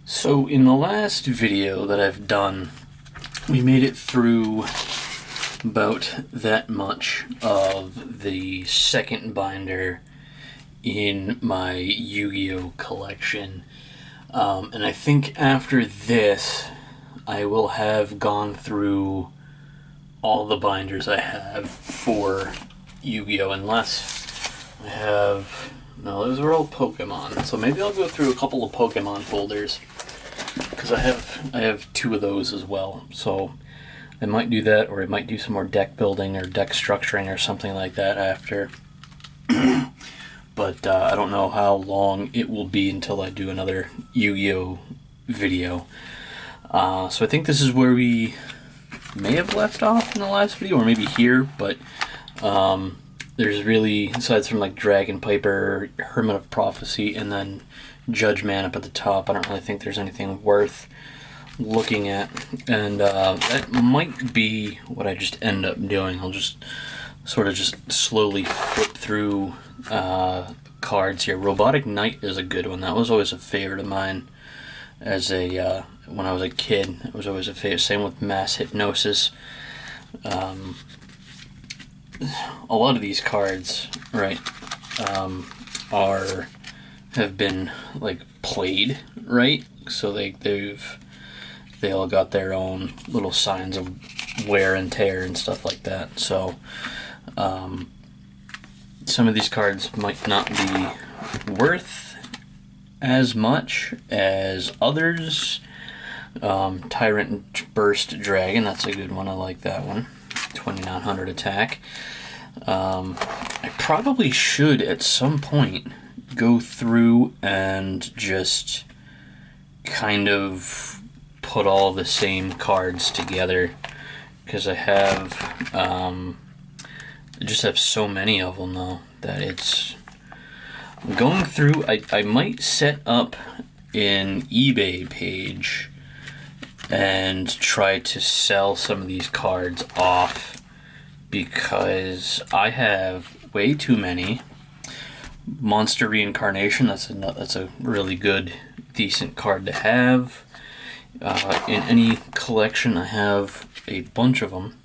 So in the last video that I've done, we made it through about that much of the second binder in my Yu-Gi-Oh collection. And I think after this, I will have gone through all the binders I have for Yu-Gi-Oh! Unless I have... No, those are all Pokemon. So maybe I'll go through a couple of Pokemon folders, because I have two of those as well. So I might do that, or I might do some more deck building or deck structuring or something like that after. But I don't know how long it will be until I do another Yu-Gi-Oh! Video. So I think this is where we may have left off in the last video, or maybe here, but there's really, aside from like Dragon Piper, Hermit of Prophecy, and then Judge Man up at the top, I don't really think there's anything worth looking at. And that might be what I just end up doing. I'll just sort of just slowly flip through cards here. Robotic Knight is a good one. That was always a favorite of mine as a when I was a kid. It was always a favorite. Same with Mass Hypnosis. A lot of these cards, right, have been like played, right? So they all got their own little signs of wear and tear and stuff like that. So some of these cards might not be worth as much as others. Tyrant Burst Dragon, that's a good one. I like that one. 2900 attack. I probably should at some point go through and just kind of put all the same cards together, because I just have so many of them though that it's going through. I might set up an eBay page and try to sell some of these cards off, because I have way too many. Monster Reincarnation, that's a really good, decent card to have. In any collection, I have a bunch of them.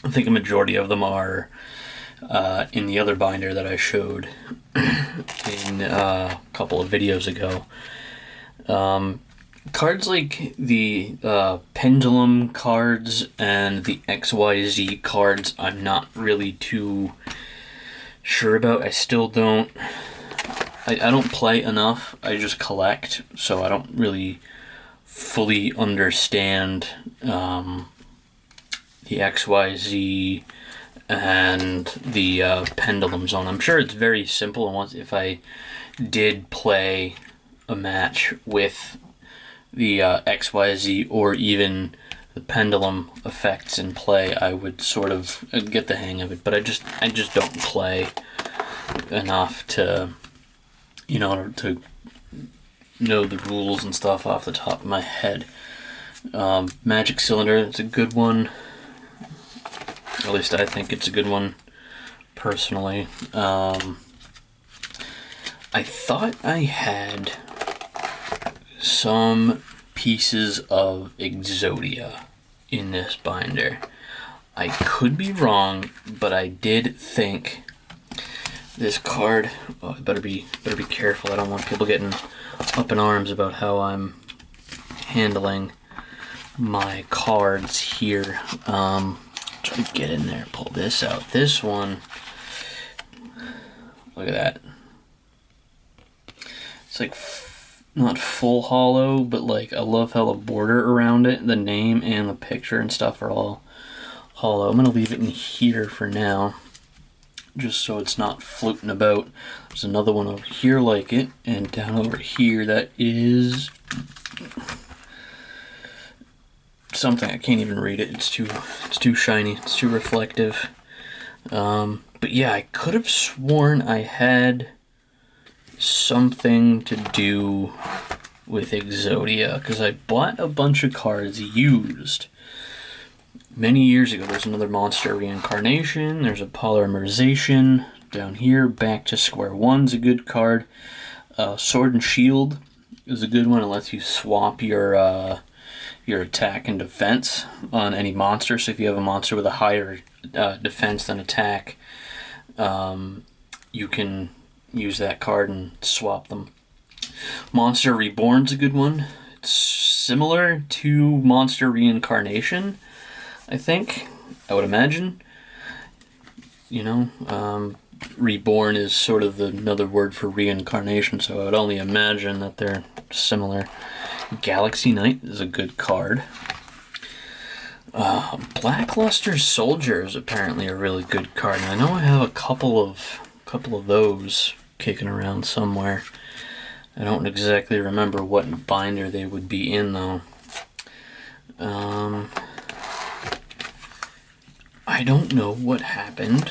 I think a majority of them are in the other binder that I showed in a couple of videos ago. Cards like the Pendulum cards and the XYZ cards, I'm not really too sure about. I still don't... I don't play enough. I just collect, so I don't really fully understand the XYZ and the Pendulum Zone. I'm sure it's very simple, and once if I did play a match with the XYZ or even the Pendulum effects in play, I would sort of get the hang of it. But I just don't play enough to, to know the rules and stuff off the top of my head. Magic Cylinder, it's a good one. At least I think it's a good one, personally. I thought I had some pieces of Exodia in this binder. I could be wrong, but I did think this card... Oh, I better be careful. I don't want people getting up in arms about how I'm handling my cards here. Try to get in there, pull this out. This one, look at that. It's like not full hollow, but like I love how the border around it, the name and the picture and stuff are all hollow. I'm gonna leave it in here for now, just so it's not floating about. There's another one over here like it, and down over here that is something, I can't even read it. It's too shiny. It's too reflective. But yeah, I could have sworn I had something to do with Exodia, because I bought a bunch of cards used many years ago. There's another Monster Reincarnation. There's a Polymerization down here. Back to Square One's a good card. Sword and Shield is a good one. It lets you swap your attack and defense on any monster. So if you have a monster with a higher defense than attack, you can use that card and swap them. Monster Reborn's a good one. It's similar to Monster Reincarnation, I think. I would imagine. You know, Reborn is sort of another word for reincarnation, so I would only imagine that they're similar. Galaxy Knight is a good card. Blackluster Soldier is apparently a really good card. And I know I have a couple of those kicking around somewhere. I don't exactly remember what binder they would be in, though. I don't know what happened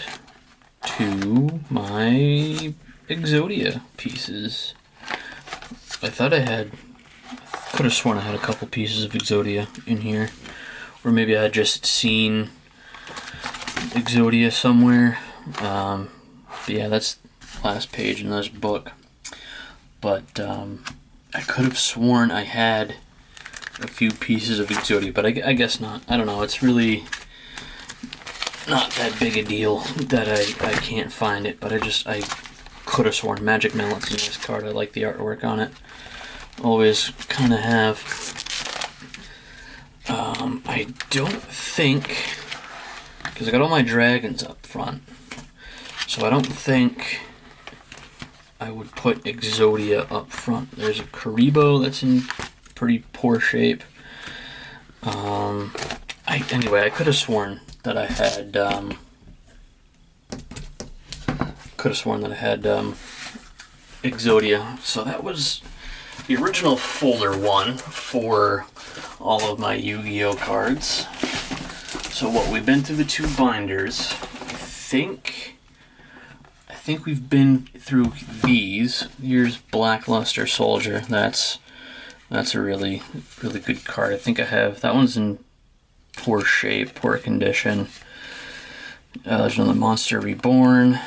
to my Exodia pieces. I thought could have sworn I had a couple pieces of Exodia in here. Or maybe I had just seen Exodia somewhere. Yeah, that's the last page in this book. But I could have sworn I had a few pieces of Exodia, but I guess not. I don't know, it's really not that big a deal that I can't find it, but I could have sworn Magic Mallet's a nice card. I like the artwork on it. Always kind of have. I don't think, because I got all my dragons up front, so I don't think I would put Exodia up front. There's a Karibo that's in pretty poor shape. Anyway, I could have sworn that I had Exodia. So that was the original folder one for all of my Yu-Gi-Oh cards. So what, we've been through the two binders. I think we've been through these. Here's Blackluster Soldier. That's a really, really good card. I think I have, that one's in poor shape, poor condition. There's another Monster Reborn.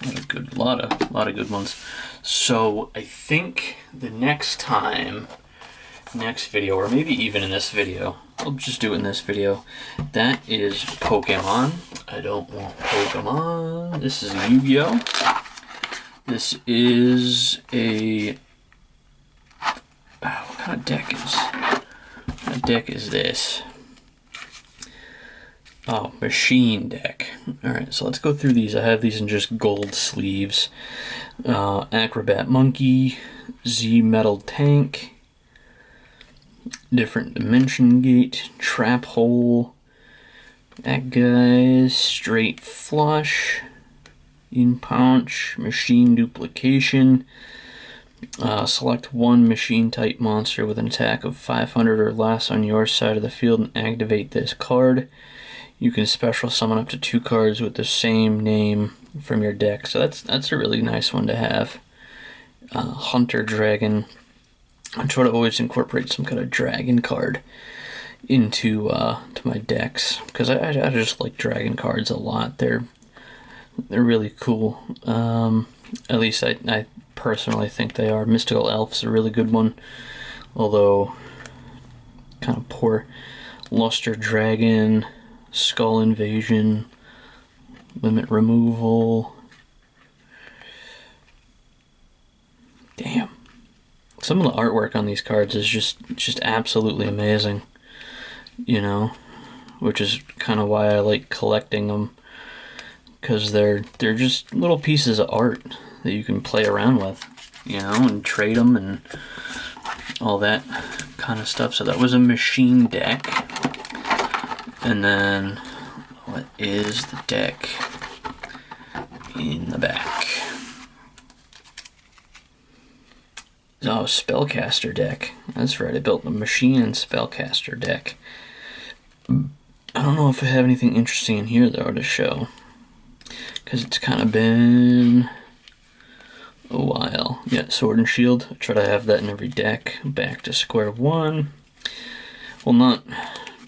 A lot of good ones. So I think the next video, or maybe even in this video, I'll just do it in this video. That is Pokemon. I don't want Pokemon. This is Yu-Gi-Oh! This is a... what kind of deck is this? Oh, machine deck. Alright, so let's go through these. I have these in just gold sleeves. Acrobat Monkey, Z Metal Tank, Different Dimension Gate, Trap Hole, that guy's Straight Flush, In Punch, Machine Duplication. Select one machine type monster with an attack of 500 or less on your side of the field and activate this card. You can special summon up to 2 cards with the same name from your deck. So that's a really nice one to have. Hunter Dragon. I try to always incorporate some kind of dragon card into to my decks, because I just like dragon cards a lot. They're really cool. At least I personally think they are. Mystical Elf's a really good one, although kind of poor. Luster Dragon, Skull Invasion, Limit Removal. Damn. Some of the artwork on these cards is just absolutely amazing, you know, which is kind of why I like collecting them, because they're just little pieces of art that you can play around with, you know, and trade them and all that kind of stuff. So that was a machine deck. And then what is the deck in the back? Oh, Spellcaster deck. That's right, I built a machine and Spellcaster deck. I don't know if I have anything interesting in here, though, to show, because it's kind of been a while. Yeah, Sword and Shield. I try to have that in every deck. Back to square one. Well, not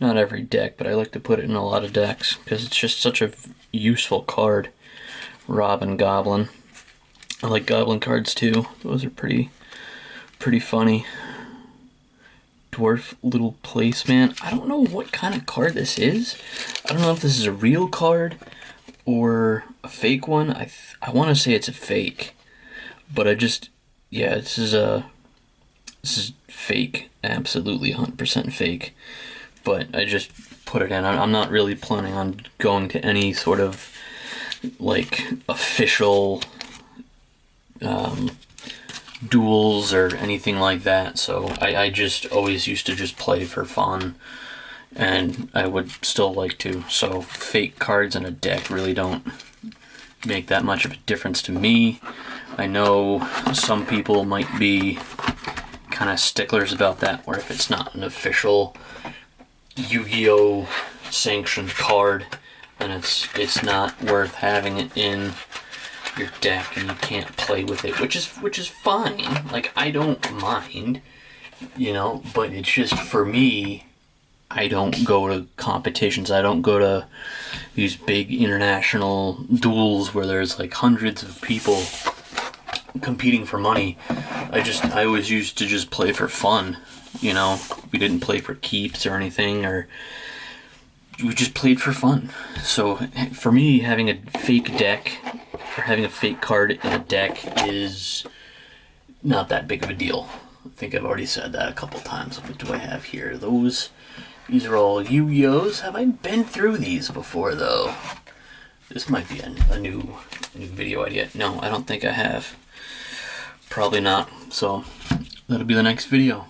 every deck, but I like to put it in a lot of decks, because it's just such a useful card. Robin Goblin. I like Goblin cards, too. Those are pretty pretty funny. Dwarf Little Placeman. I don't know what kind of card this is. I don't know if this is a real card or a fake one. I want to say it's a fake, but yeah, this is fake. Absolutely 100% fake. But I just put it in. I'm not really planning on going to any sort of like official duels or anything like that, so I just always used to just play for fun, and I would still like to. So fake cards in a deck really don't make that much of a difference to me. I know some people might be kind of sticklers about that, where if it's not an official Yu-Gi-Oh sanctioned card, then it's not worth having it in your deck and you can't play with it, which is fine. Like, I don't mind, but it's just, for me, I don't go to competitions. I don't go to these big international duels where there's like hundreds of people competing for money. I always used to just play for fun. We didn't play for keeps or anything, or we just played for fun. So for me, having a fake deck or having a fake card in a deck is not that big of a deal. I think I've already said that a couple times. What do I have here? These are all Yu-Gi-Ohs. Have I been through these before, though? This might be a new video idea. No, I don't think I have. Probably not. So that'll be the next video.